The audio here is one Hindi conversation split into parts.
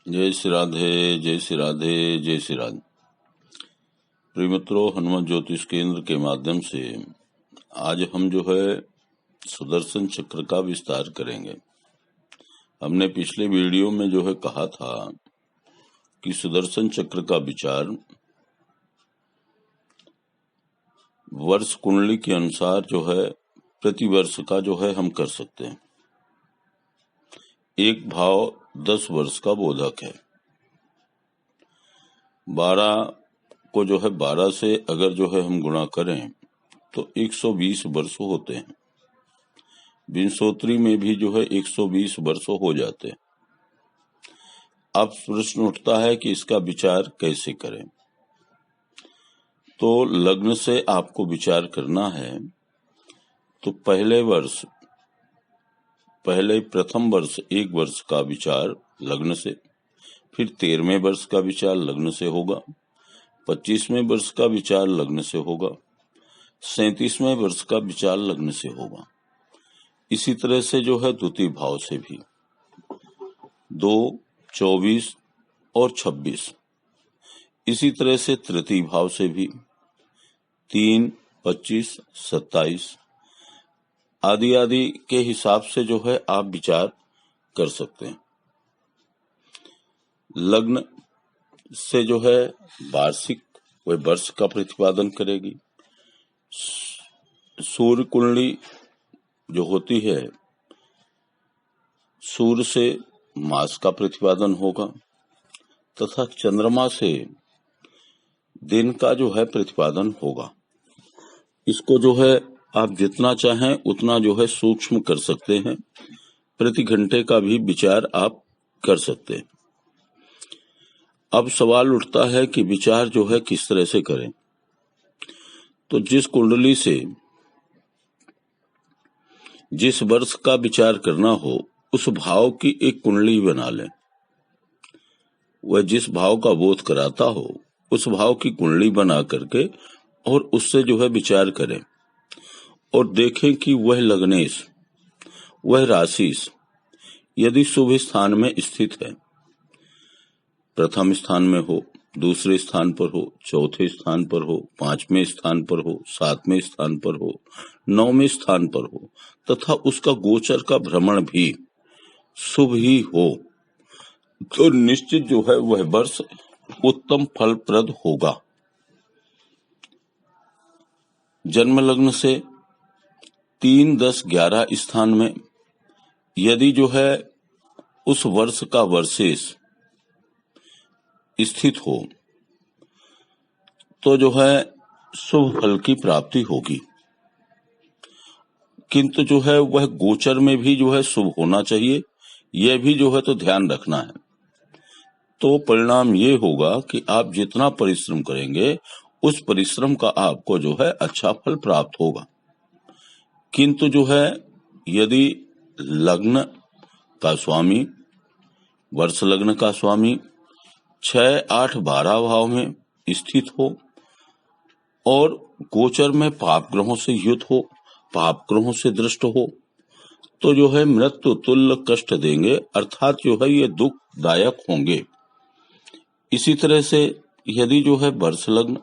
जय श्री राधे, जय श्री राधे, जय श्री राधे। प्रिय मित्रों, हनुमत ज्योतिष केंद्र के माध्यम से आज हम जो है सुदर्शन चक्र का विस्तार करेंगे। हमने पिछले वीडियो में जो है कहा था कि सुदर्शन चक्र का विचार वर्ष कुंडली के अनुसार जो है प्रति वर्ष का जो है हम कर सकते हैं। एक भाव 10 वर्ष का बोधक है। 12 को जो है 12 से अगर जो है हम गुणा करें तो 120 वर्ष होते हैं। विंशोत्तरी में भी जो है 120 वर्ष हो जाते हैं। अब प्रश्न उठता है कि इसका विचार कैसे करें। तो लग्न से आपको विचार करना है। तो प्रथम वर्ष 1 वर्ष का विचार लग्न से, फिर 13वें वर्ष का विचार लग्न से होगा, 25वें वर्ष का विचार लग्न से होगा, 37वें वर्ष का विचार लग्न से होगा। इसी तरह से जो है द्वितीय भाव से भी 2, 24 और 26। इसी तरह से तृतीय भाव से भी 3, 25, 27 आदि आदि के हिसाब से जो है आप विचार कर सकते हैं। लग्न से जो है वार्षिक वह वर्ष का प्रतिपादन करेगी। सूर्य कुंडली जो होती है, सूर्य से मास का प्रतिपादन होगा तथा चंद्रमा से दिन का जो है प्रतिपादन होगा। इसको जो है आप जितना चाहें उतना जो है सूक्ष्म कर सकते हैं। प्रति घंटे का भी विचार आप कर सकते हैं। अब सवाल उठता है कि विचार जो है किस तरह से करें। तो जिस कुंडली से जिस वर्ष का विचार करना हो उस भाव की एक कुंडली बना लें। वह जिस भाव का बोध कराता हो उस भाव की कुंडली बना करके और उससे जो है विचार करें और देखें कि वह लग्नेश, वह राशिश यदि शुभ स्थान में स्थित है, प्रथम स्थान में हो, दूसरे स्थान पर हो, चौथे स्थान पर हो, 5वें स्थान पर हो, 7वें स्थान पर हो, 9वें स्थान पर हो तथा उसका गोचर का भ्रमण भी शुभ ही हो, तो निश्चित जो है वह वर्ष उत्तम फलप्रद होगा। जन्म लग्न से 3, 10, 11 स्थान में यदि जो है उस वर्ष का वर्षेश स्थित हो तो जो है शुभ फल की प्राप्ति होगी। किंतु जो है वह गोचर में भी जो है शुभ होना चाहिए, यह भी जो है तो ध्यान रखना है। तो परिणाम ये होगा कि आप जितना परिश्रम करेंगे उस परिश्रम का आपको जो है अच्छा फल प्राप्त होगा। किंतु जो है यदि लग्न का स्वामी, वर्ष लग्न का स्वामी 6, 8, 12 भाव में स्थित हो और गोचर में पाप ग्रहों से युक्त हो, पाप ग्रहों से दृष्ट हो, तो जो है मृत्यु तुल्य कष्ट देंगे, अर्थात जो है ये दुखदायक होंगे। इसी तरह से यदि जो है वर्ष लग्न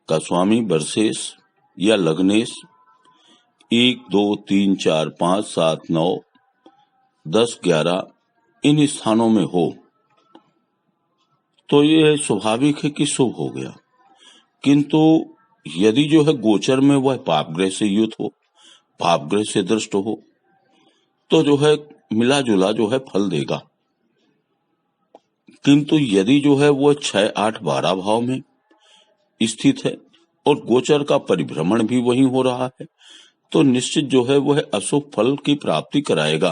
का स्वामी वर्षेश या लग्नेश 1, 2, 3, 4, 5, 7, 9, 10, 11 इन स्थानों में हो तो ये स्वाभाविक है कि शुभ हो गया। किंतु यदि जो है गोचर में वह पाप ग्रह से युक्त हो, पाप ग्रह से दृष्ट हो, तो जो है मिला जुला जो है फल देगा। किंतु यदि जो है वह 6, 8, 12 भाव में स्थित है और गोचर का परिभ्रमण भी वही हो रहा है तो निश्चित जो है वह अशुभ फल की प्राप्ति कराएगा,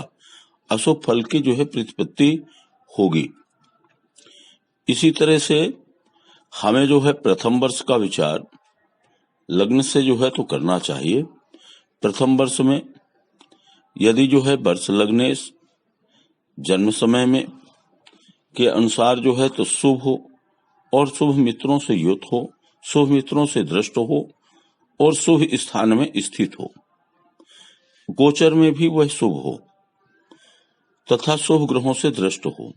अशुभ फल की जो है प्रतिपत्ति होगी। इसी तरह से हमें जो है प्रथम वर्ष का विचार लग्न से जो है तो करना चाहिए। प्रथम वर्ष में यदि जो है वर्ष लग्नेश जन्म समय में के अनुसार जो है तो शुभ हो और शुभ मित्रों से युक्त हो, शुभ मित्रों से दृष्ट हो और शुभ स्थान में स्थित हो, गोचर में भी वह शुभ हो तथा शुभ ग्रहों से दृष्ट हो,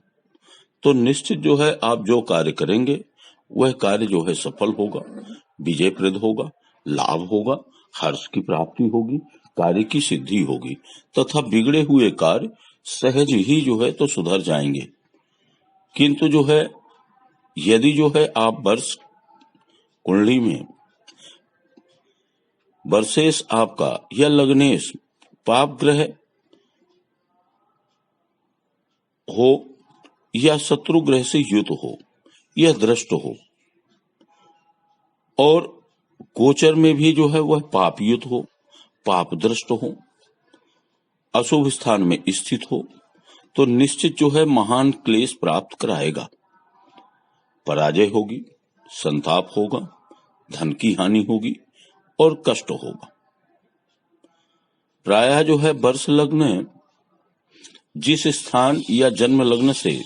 तो निश्चित जो है आप जो कार्य करेंगे वह कार्य जो है सफल होगा, विजयप्रद होगा, लाभ होगा, हर्ष की प्राप्ति होगी, कार्य की सिद्धि होगी तथा बिगड़े हुए कार्य सहज ही जो है तो सुधर जाएंगे। किंतु जो है यदि जो है आप वर्ष कुंडली में वर्षेश आपका या लग्नेश पाप ग्रह हो या शत्रु ग्रह से युत हो या दृष्ट हो और गोचर में भी जो है वह पाप युत हो, पाप दृष्ट हो, अशुभ स्थान में स्थित हो तो निश्चित जो है महान क्लेश प्राप्त कराएगा, पराजय होगी, संताप होगा, धन की हानि होगी और कष्ट होगा। प्रायः जो है वर्ष लग्न जिस स्थान या जन्म लग्न से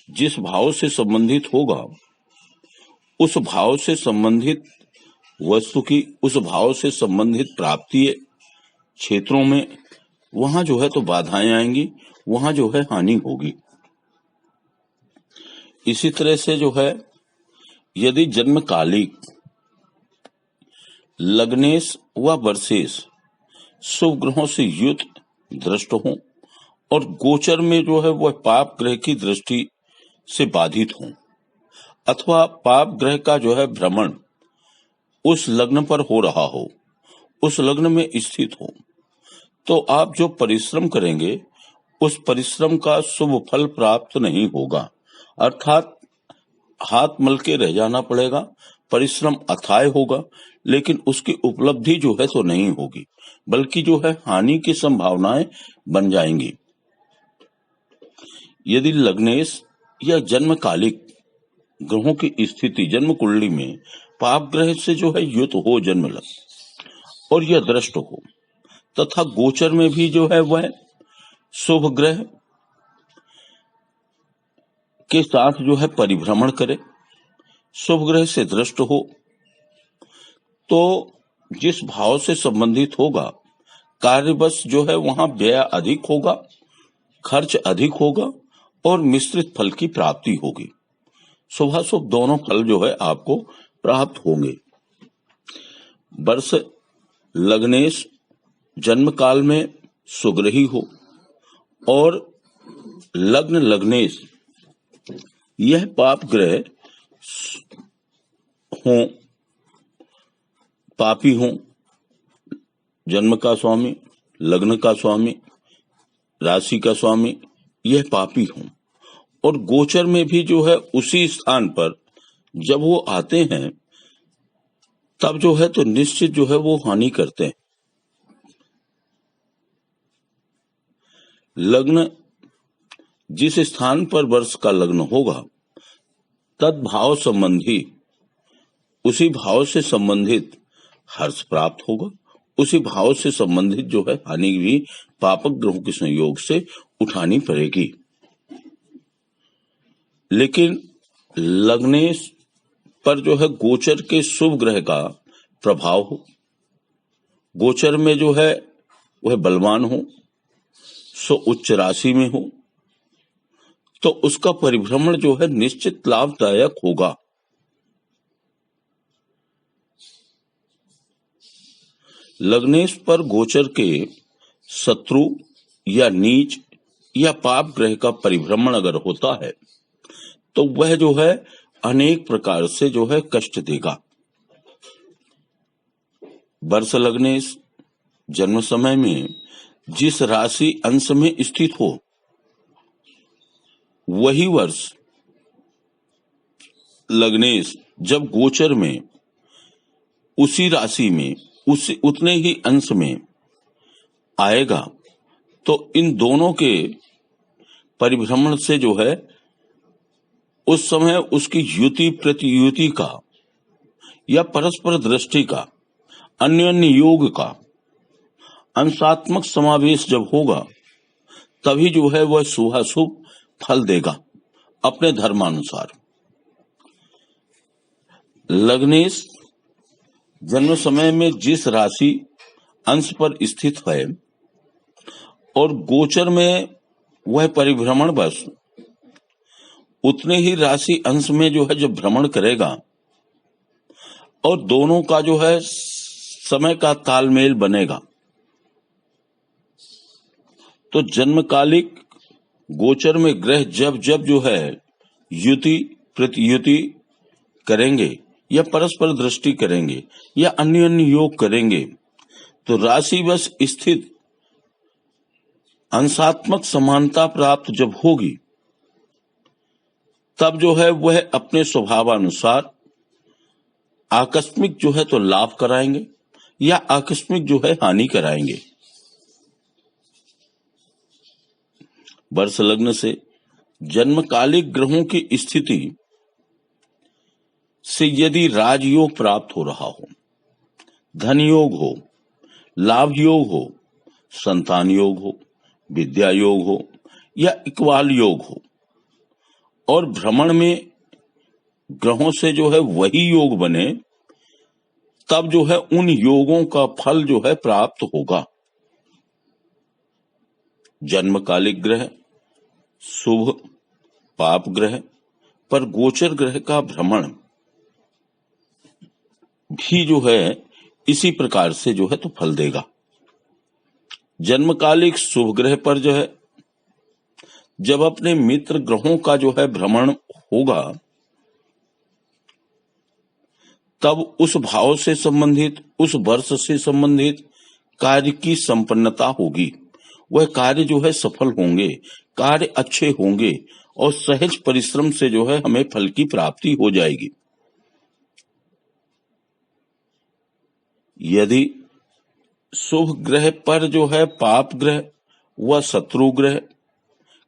जिस भाव से संबंधित होगा उस भाव से संबंधित वस्तु की, उस भाव से संबंधित प्राप्ति क्षेत्रों में वहां जो है तो बाधाएं आएंगी, वहां जो है हानि होगी। इसी तरह से जो है यदि जन्मकालिक लग्नेश व वर्षेश शुभ ग्रहों से युक्त दृष्ट हों और गोचर में जो है वह पाप ग्रह की दृष्टि से बाधित हों अथवा पाप ग्रह का जो है भ्रमण उस लग्न पर हो रहा हो, उस लग्न में स्थित हो, तो आप जो परिश्रम करेंगे उस परिश्रम का शुभ फल प्राप्त नहीं होगा, अर्थात हाथ मल के रह जाना पड़ेगा। परिश्रम अथाय होगा लेकिन उसकी उपलब्धि जो है तो नहीं होगी, बल्कि जो है हानि की संभावनाएं बन जाएंगी। यदि लग्नेश या जन्मकालिक ग्रहों की स्थिति जन्म कुंडली में पाप ग्रह से जो है युत हो जन्म लग्न और यह दृष्ट हो तथा गोचर में भी जो है वह शुभ ग्रह के साथ जो है परिभ्रमण करे, शुभ ग्रह से दृष्ट हो तो जिस भाव से संबंधित होगा कार्यवश जो है वहां व्यय अधिक होगा, खर्च अधिक होगा और मिश्रित फल की प्राप्ति होगी। शुभाशुभ दोनों फल जो है आपको प्राप्त होंगे। वर्ष लग्नेश जन्म काल में सुग्रही हो और लग्न लग्नेश यह पाप ग्रह हो, पापी हो, जन्म का स्वामी, लग्न का स्वामी, राशि का स्वामी यह पापी हो और गोचर में भी जो है उसी स्थान पर जब वो आते हैं तब जो है तो निश्चित जो है वो हानि करते हैं। लग्न जिस स्थान पर वर्ष का लग्न होगा तद्भाव संबंधी उसी भाव से संबंधित हर्ष प्राप्त होगा, उसी भाव से संबंधित जो है हानि भी पापक ग्रहों के संयोग से उठानी पड़ेगी। लेकिन लग्नेश पर जो है गोचर के शुभ ग्रह का प्रभाव हो, गोचर में जो है वह बलवान हो, सो उच्च राशि में हो तो उसका परिभ्रमण जो है निश्चित लाभदायक होगा। लग्नेश पर गोचर के शत्रु या नीच या पाप ग्रह का परिभ्रमण अगर होता है तो वह जो है अनेक प्रकार से जो है कष्ट देगा। वर्ष लग्नेश जन्म समय में जिस राशि अंश में स्थित हो वही वर्ष लग्नेश जब गोचर में उसी राशि में उतने ही अंश में आएगा तो इन दोनों के परिभ्रमण से जो है उस समय उसकी युति प्रतियुति का या परस्पर दृष्टि का अन्योन्य योग का अंशात्मक समावेश जब होगा तभी जो है वह शुभाशुभ फल देगा अपने धर्मानुसार। लग्नेश जन्म समय में जिस राशि अंश पर स्थित है और गोचर में वह परिभ्रमण बस उतने ही राशि अंश में जो है जब भ्रमण करेगा और दोनों का जो है समय का तालमेल बनेगा, तो जन्मकालिक गोचर में ग्रह जब जब जो है युति प्रतियुति करेंगे या परस्पर दृष्टि करेंगे या अन्य अन्य योग करेंगे, तो राशि बस स्थित अंशात्मक समानता प्राप्त जब होगी, तब जो है वह अपने स्वभावानुसार आकस्मिक जो है तो लाभ कराएंगे या आकस्मिक जो है हानि कराएंगे। वर्ष लग्न से जन्मकालिक ग्रहों की स्थिति से यदि राजयोग प्राप्त हो रहा हो, धन योग हो, लाभ योग हो, संतान योग हो, विद्या योग हो या इकबाल योग हो, और भ्रमण में ग्रहों से जो है वही योग बने, तब जो है उन योगों का फल जो है प्राप्त होगा। जन्मकालिक ग्रह शुभ पाप ग्रह पर गोचर ग्रह का भ्रमण भी जो है इसी प्रकार से जो है तो फल देगा। जन्मकालिक शुभ ग्रह पर जो है जब अपने मित्र ग्रहों का जो है भ्रमण होगा, तब उस भाव से संबंधित, उस वर्ष से संबंधित कार्य की संपन्नता होगी। वह कार्य जो है सफल होंगे, कार्य अच्छे होंगे और सहज परिश्रम से जो है हमें फल की प्राप्ति हो जाएगी। यदि शुभ ग्रह पर जो है पाप ग्रह व शत्रु ग्रह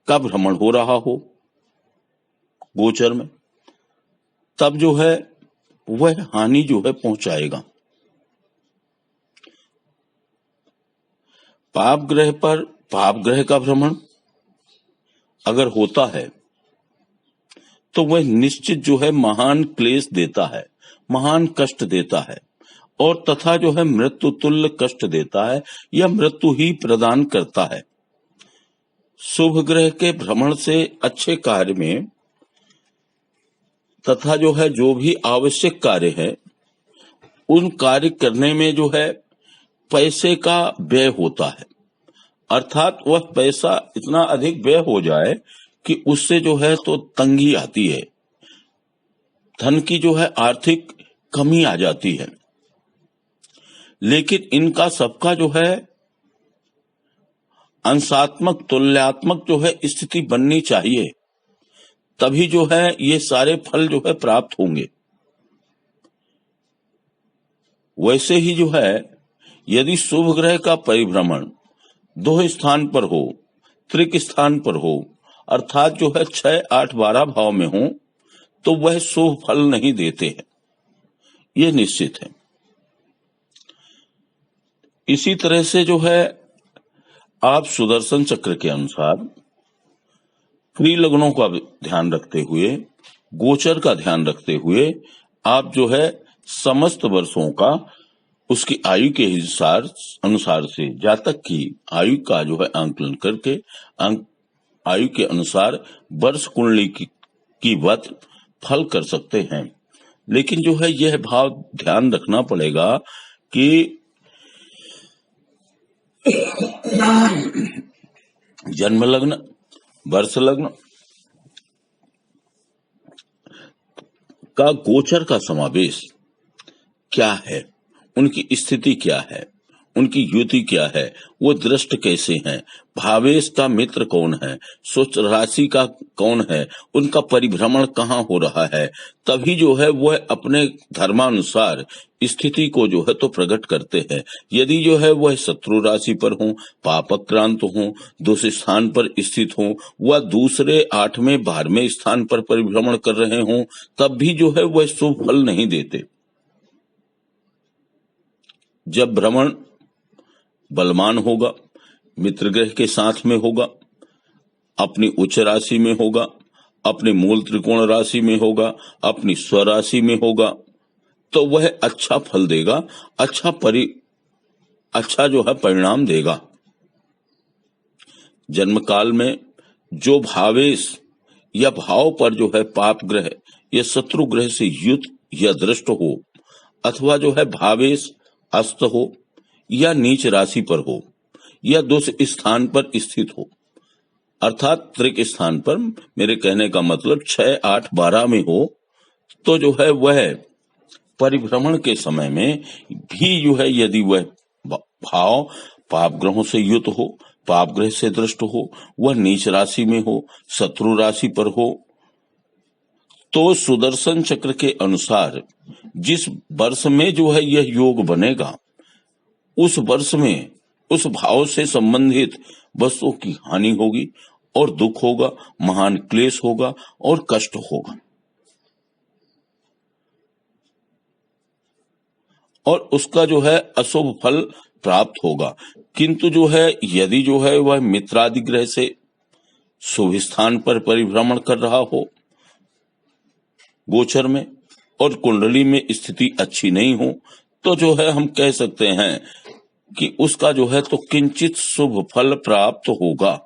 का भ्रमण हो रहा हो गोचर में, तब जो है वह हानि जो है पहुंचाएगा। पाप ग्रह पर पाप ग्रह का भ्रमण अगर होता है तो वह निश्चित जो है महान क्लेश देता है, महान कष्ट देता है और तथा जो है मृत्यु तुल्य कष्ट देता है या मृत्यु ही प्रदान करता है। शुभ ग्रह के भ्रमण से अच्छे कार्य में तथा जो है जो भी आवश्यक कार्य है उन कार्य करने में जो है पैसे का व्यय होता है, अर्थात वह पैसा इतना अधिक व्यय हो जाए कि उससे जो है तो तंगी आती है, धन की जो है आर्थिक कमी आ जाती है। लेकिन इनका सबका जो है अंशात्मक तुल्यात्मक जो है स्थिति बननी चाहिए, तभी जो है ये सारे फल जो है प्राप्त होंगे। वैसे ही जो है यदि शुभ ग्रह का परिभ्रमण 2 स्थान पर हो, त्रिक स्थान पर हो, अर्थात जो है 6, 8, 12 भाव में हो, तो वह शुभ फल नहीं देते हैं, ये निश्चित है। इसी तरह से जो है आप सुदर्शन चक्र के अनुसार क्री लग्नों का ध्यान रखते हुए, गोचर का ध्यान रखते हुए आप जो है समस्त वर्षों का उसकी आयु के अनुसार से जातक की आयु का जो है आंकलन करके आयु के अनुसार वर्ष कुंडली की वत फल कर सकते हैं। लेकिन जो है यह भाव ध्यान रखना पड़ेगा कि जन्म लग्न, वर्ष लग्न का गोचर का समावेश क्या है, उनकी स्थिति क्या है, उनकी युति क्या है, वो दृष्ट कैसे हैं, भावेश का मित्र कौन है, सोच राशि का कौन है, उनका परिभ्रमण कहाँ हो रहा है, तभी जो है वह अपने धर्मानुसार स्थिति को जो है तो प्रकट करते हैं। यदि जो है वह शत्रु राशि पर हो, पापक्रांत हो, दूसरे स्थान पर स्थित हो व दूसरे 8वें 12वें स्थान पर परिभ्रमण कर रहे हों, तब भी जो है वह शुभ फल नहीं देते। जब भ्रमण बलवान होगा, मित्र ग्रह के साथ में होगा, अपनी उच्च राशि में होगा, अपने मूल त्रिकोण राशि में होगा, अपनी स्वराशि में होगा, तो वह अच्छा फल देगा, अच्छा जो है परिणाम देगा। जन्म काल में जो भावेश या भाव पर जो है पाप ग्रह या शत्रु ग्रह से युत या दृष्ट हो, अथवा जो है भावेश अस्त हो या नीच राशि पर हो या दोष स्थान पर स्थित हो, अर्थात त्रिक स्थान पर, मेरे कहने का मतलब 6, 8, 12 में हो, तो जो है वह परिभ्रमण के समय में भी जो है यदि वह भाव पाप ग्रहों से युत हो, पाप ग्रह से दृष्ट हो, वह नीच राशि में हो, शत्रु राशि पर हो, तो सुदर्शन चक्र के अनुसार जिस वर्ष में जो है यह योग बनेगा, उस वर्ष में उस भाव से संबंधित वस्तुओं की हानि होगी और दुख होगा, महान क्लेश होगा और कष्ट होगा, और उसका जो है अशुभ फल प्राप्त होगा। किंतु जो है यदि जो है वह मित्रादि ग्रह से शुभ स्थान पर परिभ्रमण कर रहा हो गोचर में और कुंडली में स्थिति अच्छी नहीं हो, तो जो है हम कह सकते हैं कि उसका जो है तो किंचित शुभ फल प्राप्त होगा,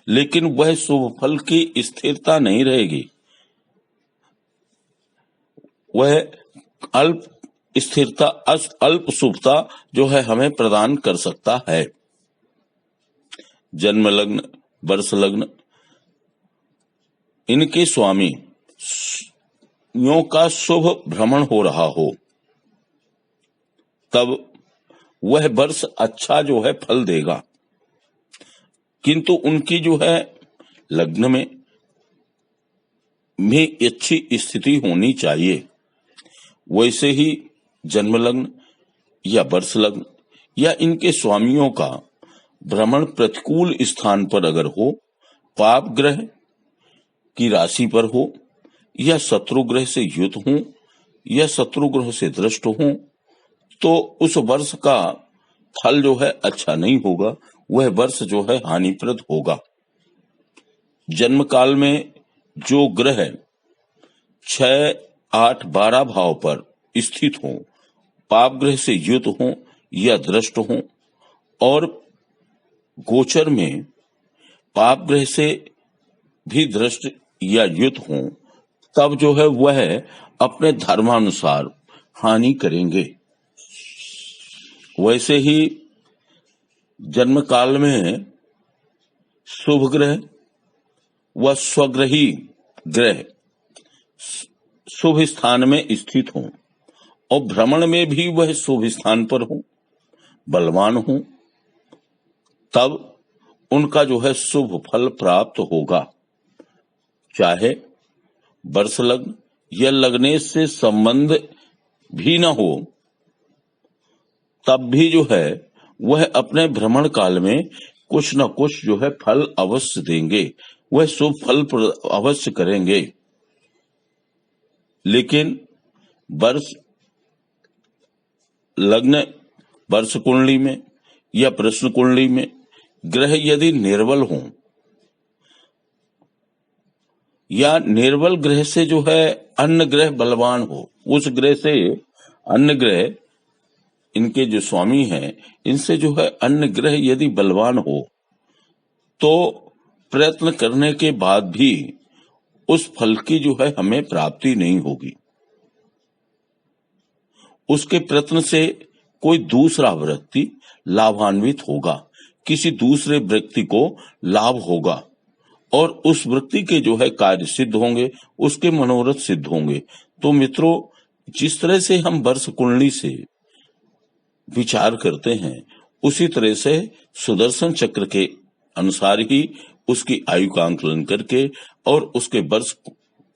लेकिन वह शुभ फल की स्थिरता नहीं रहेगी, वह अल्प स्थिरता अल्प शुभता जो है हमें प्रदान कर सकता है। जन्म लग्न, वर्ष लग्न, इनके स्वामी यों का शुभ भ्रमण हो रहा हो, तब वह वर्ष अच्छा जो है फल देगा। किंतु उनकी जो है लग्न में भी अच्छी स्थिति होनी चाहिए। वैसे ही जन्म लग्न या वर्ष लग्न या इनके स्वामियों का भ्रमण प्रतिकूल स्थान पर अगर हो, पाप ग्रह की राशि पर हो या शत्रु ग्रह से युत हो या शत्रु ग्रह से दृष्ट हो, तो उस वर्ष का फल जो है अच्छा नहीं होगा, वह वर्ष जो है हानिप्रद होगा। जन्म काल में जो ग्रह 6, 8, 12 भाव पर स्थित हो, पाप ग्रह से युत हो या दृष्ट हो, और गोचर में पाप ग्रह से भी दृष्ट या युत हो, तब जो है वह अपने धर्मानुसार हानि करेंगे। वैसे ही जन्म काल में शुभ ग्रह व स्वग्रही ग्रह शुभ स्थान में स्थित हो और भ्रमण में भी वह शुभ स्थान पर हो, बलवान हो, तब उनका जो है शुभ फल प्राप्त होगा। चाहे वर्ष लग्न या लग्ने से संबंध भी न हो, तब भी जो है वह अपने भ्रमण काल में कुछ न कुछ जो है फल अवश्य देंगे, वह शुभ फल अवश्य करेंगे। लेकिन वर्ष लग्न, वर्ष कुंडली में या प्रश्न कुंडली में ग्रह यदि निर्बल हों या निर्बल ग्रह से जो है अन्य ग्रह बलवान हो, उस ग्रह से अन्य ग्रह, इनके जो स्वामी हैं, इनसे जो है अन्य ग्रह यदि बलवान हो, तो प्रयत्न करने के बाद भी उस फल की जो है हमें प्राप्ति नहीं होगी। उसके प्रयत्न से कोई दूसरा व्यक्ति लाभान्वित होगा, किसी दूसरे व्यक्ति को लाभ होगा और उस व्यक्ति के जो है कार्य सिद्ध होंगे, उसके मनोरथ सिद्ध होंगे। तो मित्रों, जिस तरह से हम वर्ष कुंडली से विचार करते हैं, उसी तरह से सुदर्शन चक्र के अनुसार ही उसकी आयु का आंकलन करके और उसके वर्ष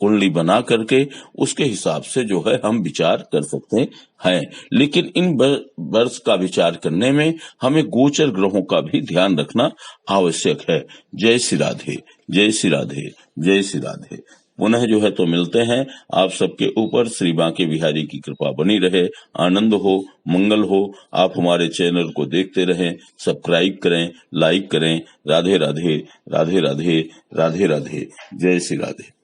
कुंडली बना करके उसके हिसाब से जो है हम विचार कर सकते हैं। लेकिन इन वर्ष का विचार करने में हमें गोचर ग्रहों का भी ध्यान रखना आवश्यक है। जय श्री राधे, जय श्री राधे, जय श्री राधे। पुनः जो है तो मिलते हैं। आप सबके ऊपर श्री बांके बिहारी की कृपा बनी रहे, आनंद हो, मंगल हो। आप हमारे चैनल को देखते रहें, सब्सक्राइब करें, लाइक करें। राधे राधे, राधे राधे, राधे राधे, जय श्री राधे।